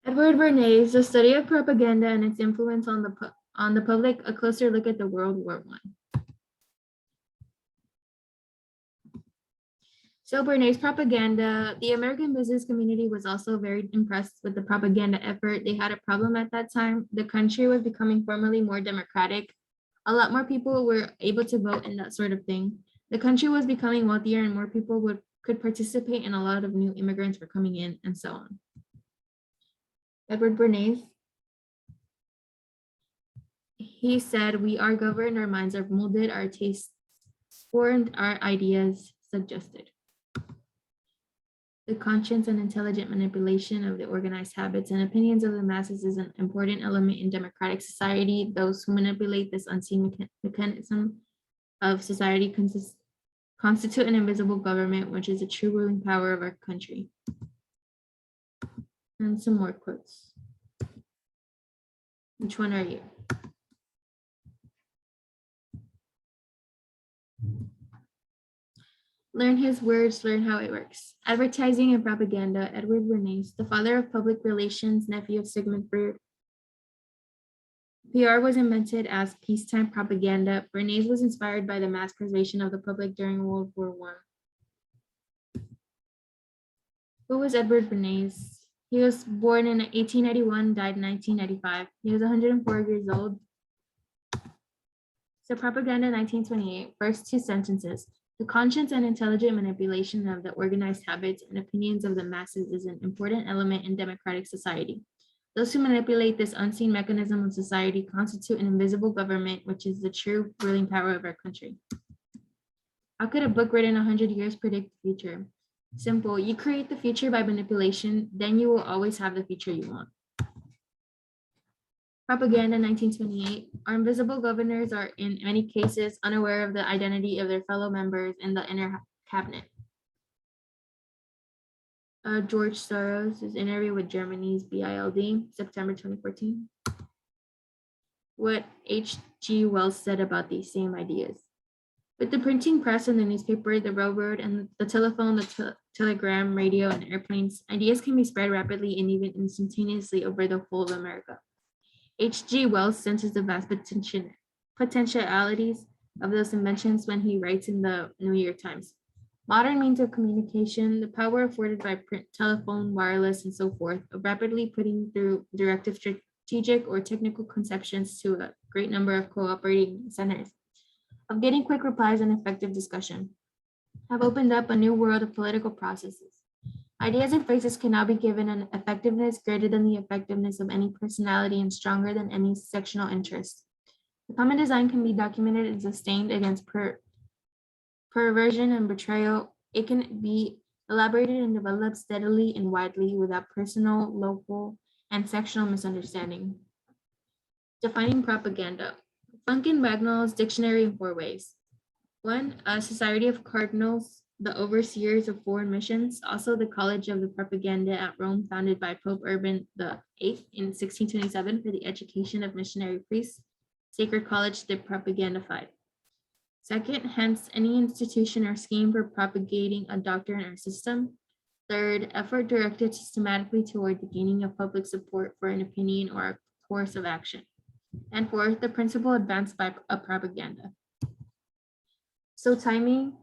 Edward Bernays, The Study of Propaganda and Its Influence on the Public, A Closer Look at the World War I. So Bernays' propaganda, the American business community was also very impressed with the propaganda effort. They had a problem at that time. The country was becoming formally more democratic. A lot more people were able to vote and that sort of thing. The country was becoming wealthier and more people could participate, and a lot of new immigrants were coming in and so on. Edward Bernays, he said, "We are governed, our minds are molded, our tastes formed, our ideas suggested. The conscious and intelligent manipulation of the organized habits and opinions of the masses is an important element in democratic society. Those who manipulate this unseen mechanism of society constitute an invisible government, which is the true ruling power of our country." And some more quotes. Which one are you? Learn his words, learn how it works. Advertising and propaganda, Edward Bernays, the father of public relations, nephew of Sigmund Freud. PR was invented as peacetime propaganda. Bernays was inspired by the mass preservation of the public during World War I. Who was Edward Bernays? He was born in 1891, died in 1995. He was 104 years old. So propaganda 1928, first two sentences. The conscious and intelligent manipulation of the organized habits and opinions of the masses is an important element in democratic society. Those who manipulate this unseen mechanism of society constitute an invisible government, which is the true ruling power of our country. How could a book written 100 years predict the future? Simple. You create the future by manipulation, then you will always have the future you want. Propaganda 1928. Our invisible governors are in many cases unaware of the identity of their fellow members in the inner cabinet. George Soros' interview with Germany's BILD, September 2014. What H.G. Wells said about these same ideas. With the printing press and the newspaper, the railroad and the telephone, the telegram, radio, and airplanes, ideas can be spread rapidly and even instantaneously over the whole of America. H.G. Wells senses the vast potentialities of those inventions when he writes in the New York Times. Modern means of communication, the power afforded by print, telephone, wireless, and so forth, of rapidly putting through directive strategic or technical conceptions to a great number of cooperating centers, of getting quick replies and effective discussion, have opened up a new world of political processes. Ideas and phrases can now be given an effectiveness greater than the effectiveness of any personality and stronger than any sectional interest. The common design can be documented and sustained against perversion and betrayal. It can be elaborated and developed steadily and widely without personal, local, and sectional misunderstanding. Defining propaganda. Funkin Bagnall's Dictionary in 4 ways. 1. A society of cardinals, the overseers of foreign missions, also the College of the Propaganda at Rome, founded by Pope Urban VIII in 1627 for the education of missionary priests, Sacred College de Propagandified. 2nd, hence any institution or scheme for propagating a doctrine or system. 3rd, effort directed systematically toward the gaining of public support for an opinion or a course of action. And 4th, the principle advanced by a propaganda. So timing.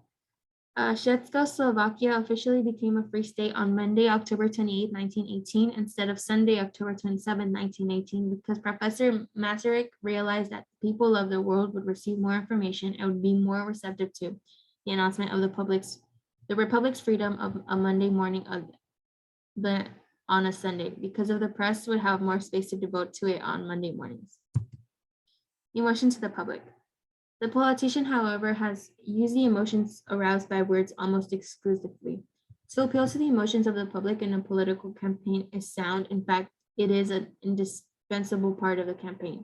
Czechoslovakia officially became a free state on Monday, October 28, 1918, instead of Sunday, October 27, 1918, because Professor Masaryk realized that the people of the world would receive more information and would be more receptive to the announcement of the Republic's freedom of a Monday morning on a Sunday, because of the press would have more space to devote to it on Monday mornings. Emotion to the public. The politician, however, has used the emotions aroused by words almost exclusively. To appeal to the emotions of the public in a political campaign is sound. In fact, it is an indispensable part of the campaign.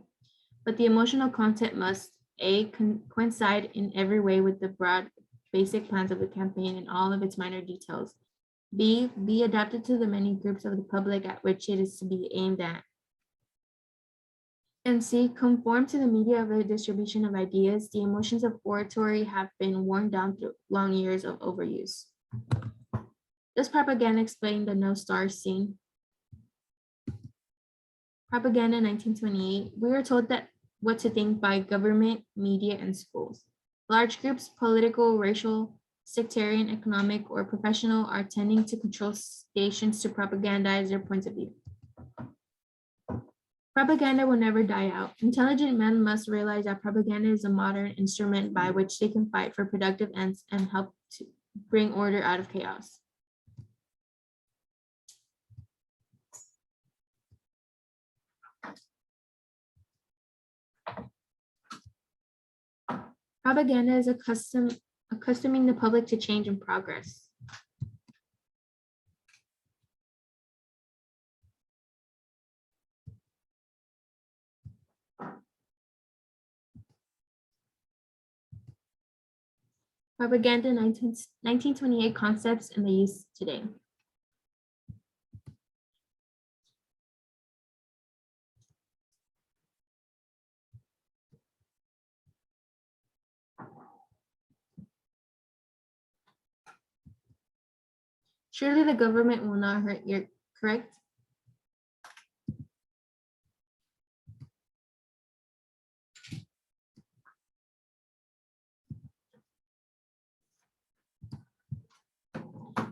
But the emotional content must A, coincide in every way with the broad, basic plans of the campaign in all of its minor details. B, be adapted to the many groups of the public at which it is to be aimed at. And C, conform to the media of the distribution of ideas. The emotions of oratory have been worn down through long years of overuse. Does propaganda explain the no stars seen? Propaganda 1928. We are told that what to think by government, media, and schools. Large groups, political, racial, sectarian, economic, or professional, are tending to control stations to propagandize their points of view. Propaganda will never die out. Intelligent men must realize that propaganda is a modern instrument by which they can fight for productive ends and help to bring order out of chaos. Propaganda is accustoming the public to change and progress. Propaganda 1928 concepts and the use today. Surely the government will not hurt your, correct?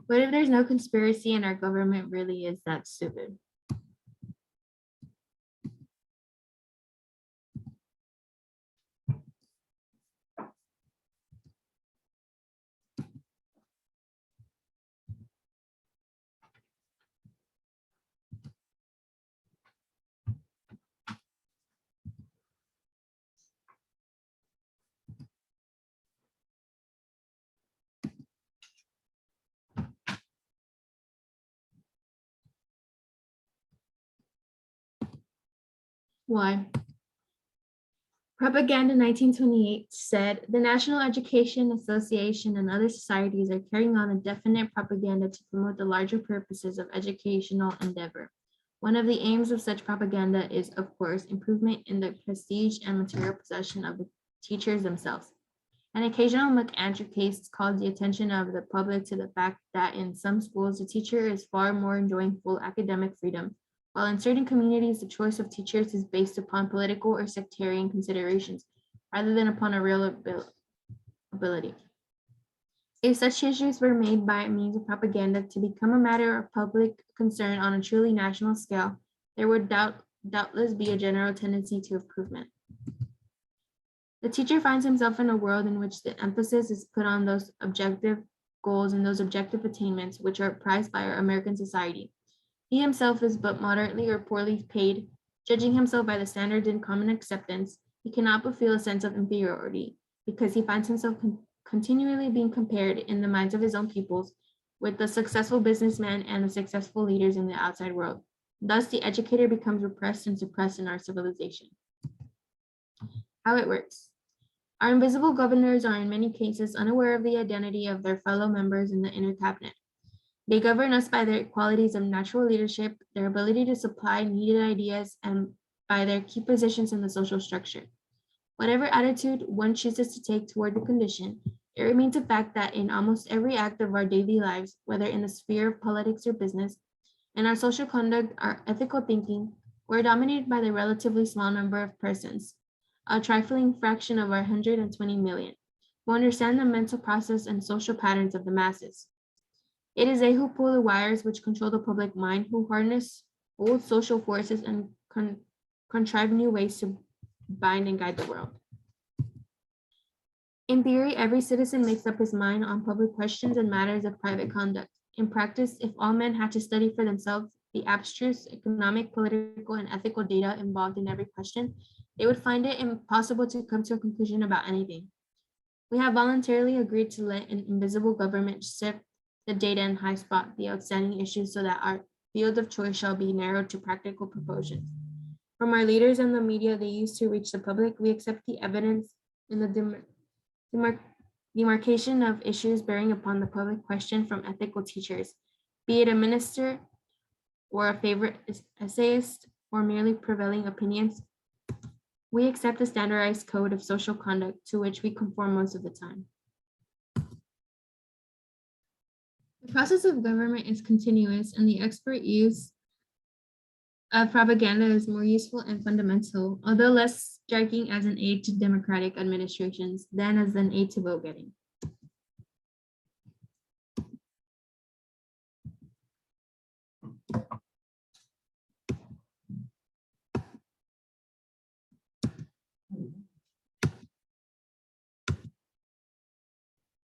What if there's no conspiracy and our government really is that stupid? Why? Propaganda 1928 said the National Education Association and other societies are carrying on a definite propaganda to promote the larger purposes of educational endeavor. One of the aims of such propaganda is, of course, improvement in the prestige and material possession of the teachers themselves. An occasional McAndrew case called the attention of the public to the fact that in some schools, the teacher is far more enjoying full academic freedom, while in certain communities, the choice of teachers is based upon political or sectarian considerations rather than upon a real ability. If such issues were made by means of propaganda to become a matter of public concern on a truly national scale, there would doubtless be a general tendency to improvement. The teacher finds himself in a world in which the emphasis is put on those objective goals and those objective attainments which are prized by our American society. He himself is but moderately or poorly paid. Judging himself by the standards in common acceptance, he cannot but feel a sense of inferiority because he finds himself continually being compared in the minds of his own pupils with the successful businessmen and the successful leaders in the outside world. Thus, the educator becomes repressed and suppressed in our civilization. How it works. Our invisible governors are in many cases unaware of the identity of their fellow members in the inner cabinet. They govern us by their qualities of natural leadership, their ability to supply needed ideas, and by their key positions in the social structure. Whatever attitude one chooses to take toward the condition, it remains a fact that in almost every act of our daily lives, whether in the sphere of politics or business, in our social conduct, our ethical thinking, we're dominated by the relatively small number of persons, a trifling fraction of our 120 million, who understand the mental process and social patterns of the masses. It is they who pull the wires which control the public mind, who harness old social forces and contrive new ways to bind and guide the world. In theory, every citizen makes up his mind on public questions and matters of private conduct. In practice, if all men had to study for themselves the abstruse economic, political, and ethical data involved in every question, they would find it impossible to come to a conclusion about anything. We have voluntarily agreed to let an invisible government sift the data and high spot the outstanding issues so that our field of choice shall be narrowed to practical proportions. From our leaders and the media they use to reach the public, we accept the evidence in the demarcation of issues bearing upon the public question from ethical teachers, be it a minister or a favorite essayist or merely prevailing opinions. We accept a standardized code of social conduct to which we conform most of the time. The process of government is continuous, and the expert use propaganda is more useful and fundamental, although less striking as an aid to democratic administrations than as an aid to vote getting.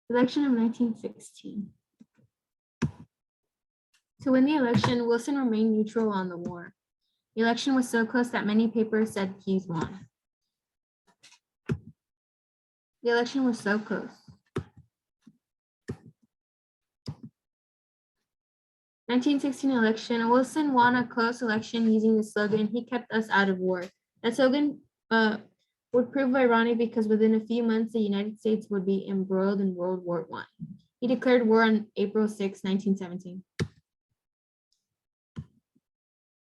Election of 1916. To win the election, Wilson remained neutral on the war. The election was so close that many papers said Hughes won. The election was so close. 1916 election, Wilson won a close election using the slogan, "He kept us out of war." That slogan would prove ironic because within a few months, the United States would be embroiled in World War I. He declared war on April 6, 1917.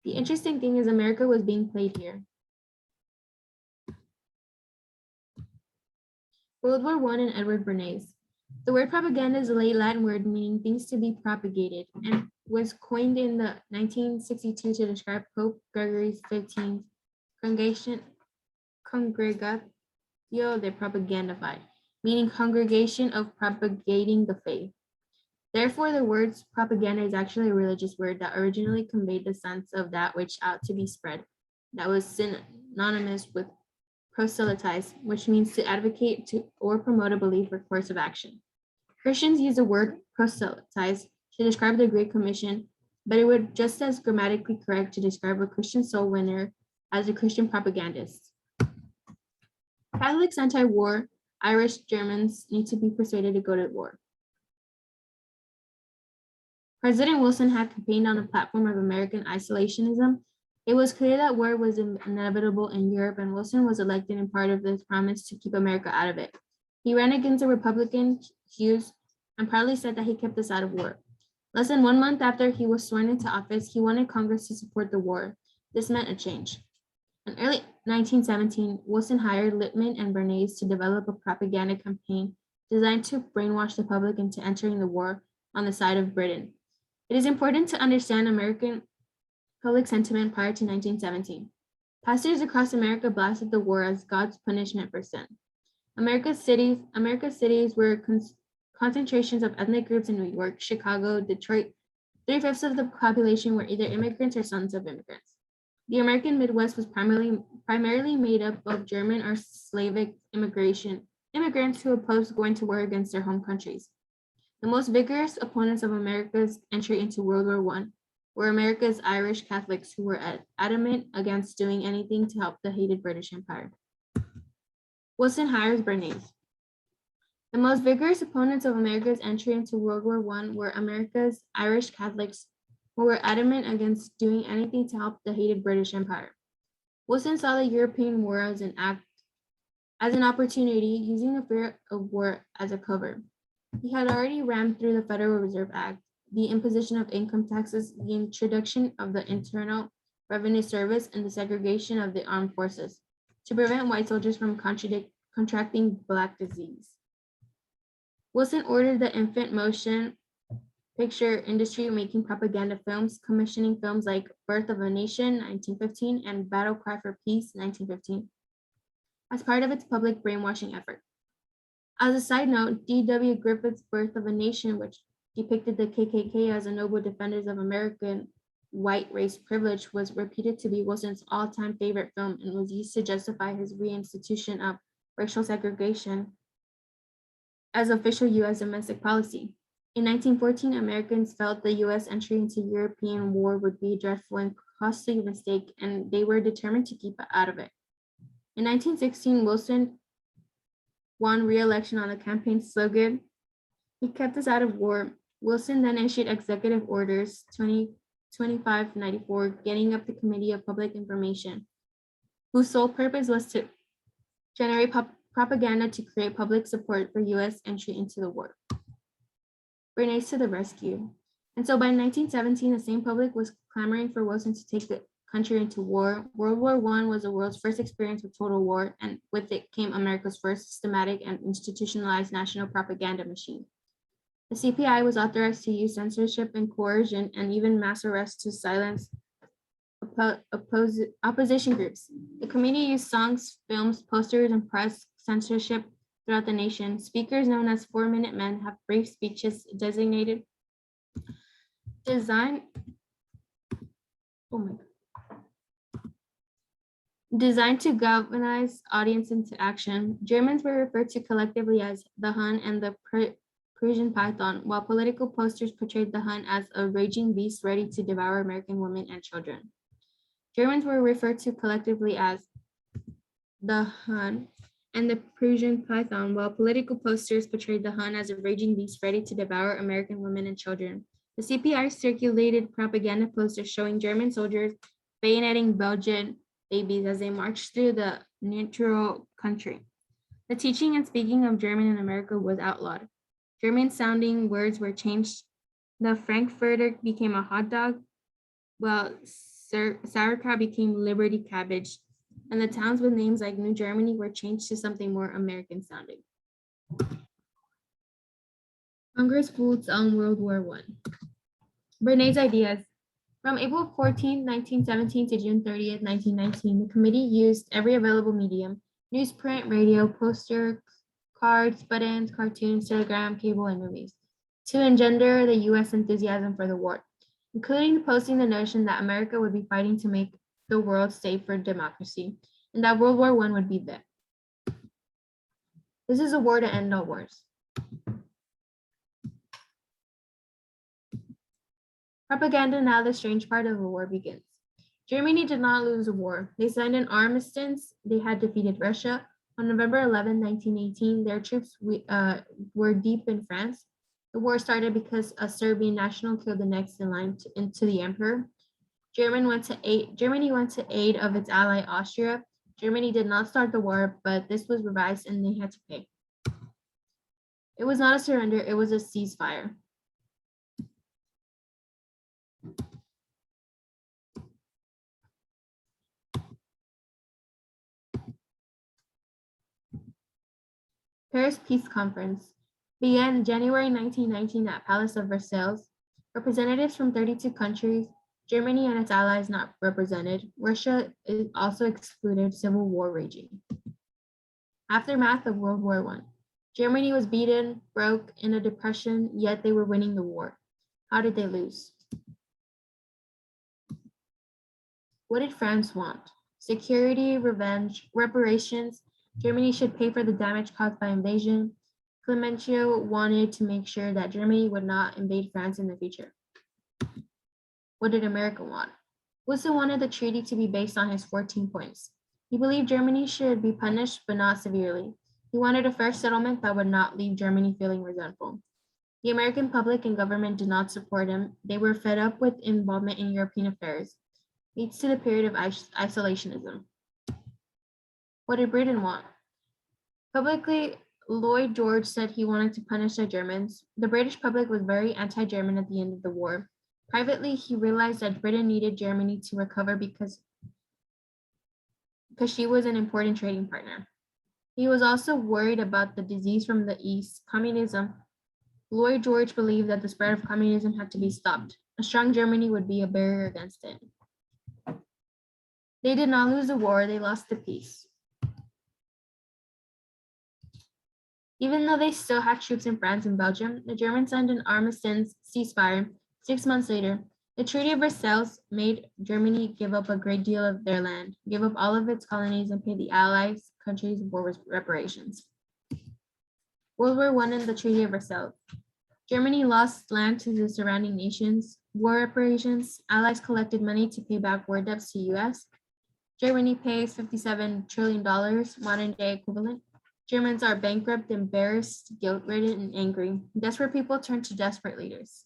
The interesting thing is America was being played here. World War I and Edward Bernays. The word propaganda is a late Latin word meaning things to be propagated and was coined in the 1962 to describe Pope Gregory XV's Congregatio de Propagandae, meaning congregation of propagating the faith. Therefore, the word propaganda is actually a religious word that originally conveyed the sense of that which ought to be spread, that was synonymous with proselytize, which means to advocate to or promote a belief or course of action. Christians use the word proselytize to describe the Great Commission, but it would just as grammatically correct to describe a Christian soul winner as a Christian propagandist. Catholics anti-war, Irish Germans need to be persuaded to go to war. President Wilson had campaigned on a platform of American isolationism. It was clear that war was inevitable in Europe, and Wilson was elected in part of this promise to keep America out of it. He ran against the Republican Hughes and proudly said that he kept us out of war. Less than 1 month after he was sworn into office, he wanted Congress to support the war. This meant a change. In early 1917, Wilson hired Lippmann and Bernays to develop a propaganda campaign designed to brainwash the public into entering the war on the side of Britain. It is important to understand American public sentiment prior to 1917. Pastors across America blasted the war as God's punishment for sin. America's cities were concentrations of ethnic groups in New York, Chicago, Detroit. 3/5 of the population were either immigrants or sons of immigrants. The American Midwest was primarily made up of German or Slavic immigrants who opposed going to war against their home countries. The most vigorous opponents of America's entry into World War I were America's Irish Catholics who were adamant against doing anything to help the hated British Empire. Wilson hires Bernays. The most vigorous opponents of America's entry into World War I were America's Irish Catholics who were adamant against doing anything to help the hated British Empire. Wilson saw the European war as an opportunity, using the fear of war as a cover. He had already rammed through the Federal Reserve Act, the imposition of income taxes, the introduction of the Internal Revenue Service, and the segregation of the armed forces to prevent white soldiers from contracting Black disease. Wilson ordered the infant motion picture industry making propaganda films, commissioning films like Birth of a Nation, 1915, and Battle Cry for Peace, 1915, as part of its public brainwashing effort. As a side note, D.W. Griffith's Birth of a Nation, which depicted the KKK as a noble defenders of American white race privilege, was reputed to be Wilson's all-time favorite film and was used to justify his reinstitution of racial segregation as official U.S. domestic policy. In 1914, Americans felt the U.S. entry into European war would be a dreadful and costly mistake, and they were determined to keep out of it. In 1916, Wilson won re-election on the campaign slogan, "He kept us out of war." Wilson then issued Executive Orders 2594, getting up the Committee of Public Information, whose sole purpose was to generate propaganda to create public support for U.S. entry into the war. Bernays to the rescue. And so by 1917, the same public was clamoring for Wilson to take the country into war. World War I was the world's first experience with total war, and with it came America's first systematic and institutionalized national propaganda machine. The CPI was authorized to use censorship and coercion and even mass arrests to silence opposition groups. The committee used songs, films, posters, and press censorship throughout the nation. Speakers known as 4-minute men have brief speeches designed oh my designed to galvanize audience into action. Germans were referred to collectively as the Hun and the Persian python, while political posters portrayed the Hun as a raging beast ready to devour American women and children. Germans were referred to collectively as the Hun and the Persian python, while political posters portrayed the Hun as a raging beast ready to devour American women and children. The CPI circulated propaganda posters showing German soldiers bayoneting Belgian babies as they marched through the neutral country. The teaching and speaking of German in America was outlawed. German-sounding words were changed. The Frankfurter became a hot dog, while sauerkraut became Liberty cabbage, and the towns with names like New Germany were changed to something more American-sounding. Congress votes on World War I. Bernays' ideas. From April 14, 1917 to June 30th, 1919, the committee used every available medium: newsprint, radio, poster, cards, buttons, cartoons, telegram, cable, and movies to engender the U.S. enthusiasm for the war, including posting the notion that America would be fighting to make the world safe for democracy, and that World War I would be there. This is a war to end all wars. Propaganda. Now the strange part of the war begins. Germany did not lose the war. They signed an armistice. They had defeated Russia. On November 11, 1918, their troops were deep in France. The war started because a Serbian national killed the next in line to the emperor. Germany went to aid of its ally Austria. Germany did not start the war, but this was revised and they had to pay. It was not a surrender, it was a ceasefire. Paris Peace Conference began January 1919 at Palace of Versailles. Representatives from 32 countries, Germany and its allies not represented. Russia is also excluded, civil war raging. Aftermath of World War I. Germany was beaten, broke, in a depression, yet they were winning the war. How did they lose? What did France want? Security, revenge, reparations. Germany should pay for the damage caused by invasion. Clemenceau wanted to make sure that Germany would not invade France in the future. What did America want? Wilson wanted the treaty to be based on his 14 points. He believed Germany should be punished, but not severely. He wanted a fair settlement that would not leave Germany feeling resentful. The American public and government did not support him. They were fed up with involvement in European affairs. Leads to the period of isolationism. What did Britain want? Publicly, Lloyd George said he wanted to punish the Germans. The British public was very anti-German at the end of the war. Privately, he realized that Britain needed Germany to recover because she was an important trading partner. He was also worried about the disease from the East, communism. Lloyd George believed that the spread of communism had to be stopped. A strong Germany would be a barrier against it. They did not lose the war, they lost the peace. Even though they still had troops in France and Belgium, the Germans signed an armistice ceasefire 6 months later. The Treaty of Versailles made Germany give up a great deal of their land, give up all of its colonies, and pay the Allied countries war reparations. World War I and the Treaty of Versailles. Germany lost land to the surrounding nations. War reparations. Allies collected money to pay back war debts to U.S. Germany pays $57 trillion, modern day equivalent. Germans are bankrupt, embarrassed, guilt-ridden, and angry. Desperate people turn to desperate leaders.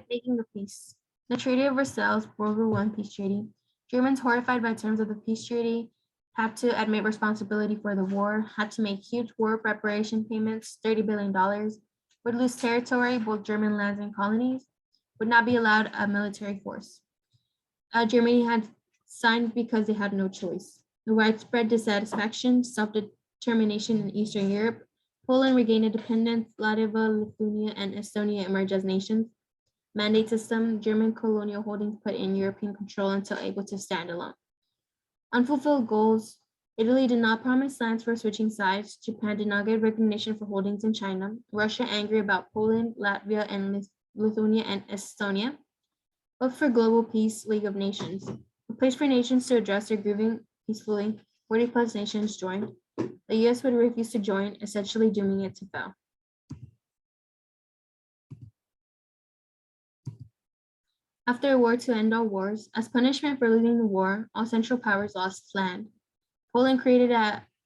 Making the peace. The Treaty of Versailles, World War I peace treaty. Germans, horrified by terms of the peace treaty, had to admit responsibility for the war, had to make huge war reparation payments, $30 billion, would lose territory, both German lands and colonies, would not be allowed a military force. Germany had signed because they had no choice. The widespread dissatisfaction, self-determination in Eastern Europe, Poland regained independence. Latvia, Lithuania, and Estonia emerged as nations. Mandate system, German colonial holdings put in European control until able to stand alone. Unfulfilled goals. Italy did not promise lands for switching sides. Japan did not get recognition for holdings in China. Russia angry about Poland, Latvia, and Lithuania and Estonia. Vote for global peace, League of Nations. A place for nations to address their grieving peacefully. 40 plus nations joined. The US would refuse to join, essentially dooming it to fail. After a war to end all wars, as punishment for losing the war, all Central Powers lost land. Poland created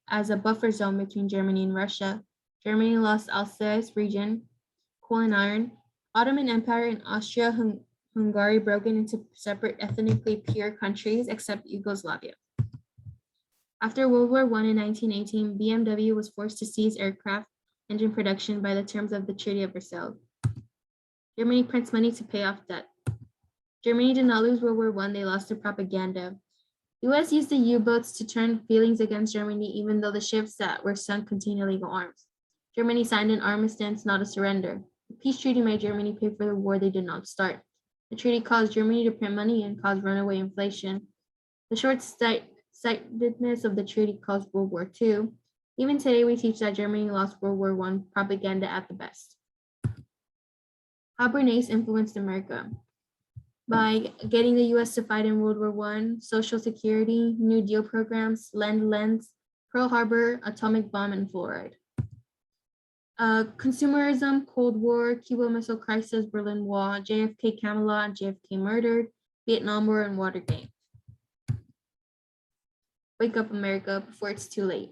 as a buffer zone between Germany and Russia. Germany lost Alsace region, coal and iron. Ottoman Empire and Austria-Hungary broken into separate ethnically pure countries except Yugoslavia. After World War I in 1918, BMW was forced to cease aircraft engine production by the terms of the Treaty of Versailles. Germany prints money to pay off debt. Germany did not lose World War I, they lost their propaganda. US used the U-boats to turn feelings against Germany, even though the ships that were sunk contained illegal arms. Germany signed an armistice, not a surrender. The peace treaty made Germany pay for the war they did not start. The treaty caused Germany to print money and caused runaway inflation. The short-sightedness of the treaty caused World War II. Even today, we teach that Germany lost World War I propaganda at the best. How Bernays influenced America. By getting the US to fight in World War I, Social Security, New Deal programs, Lend-Lease, Pearl Harbor, atomic bomb, and fluoride. Consumerism, Cold War, Cuba Missile Crisis, Berlin Wall, JFK Camelot, JFK murdered, Vietnam War, and Watergate. Wake up, America, before it's too late.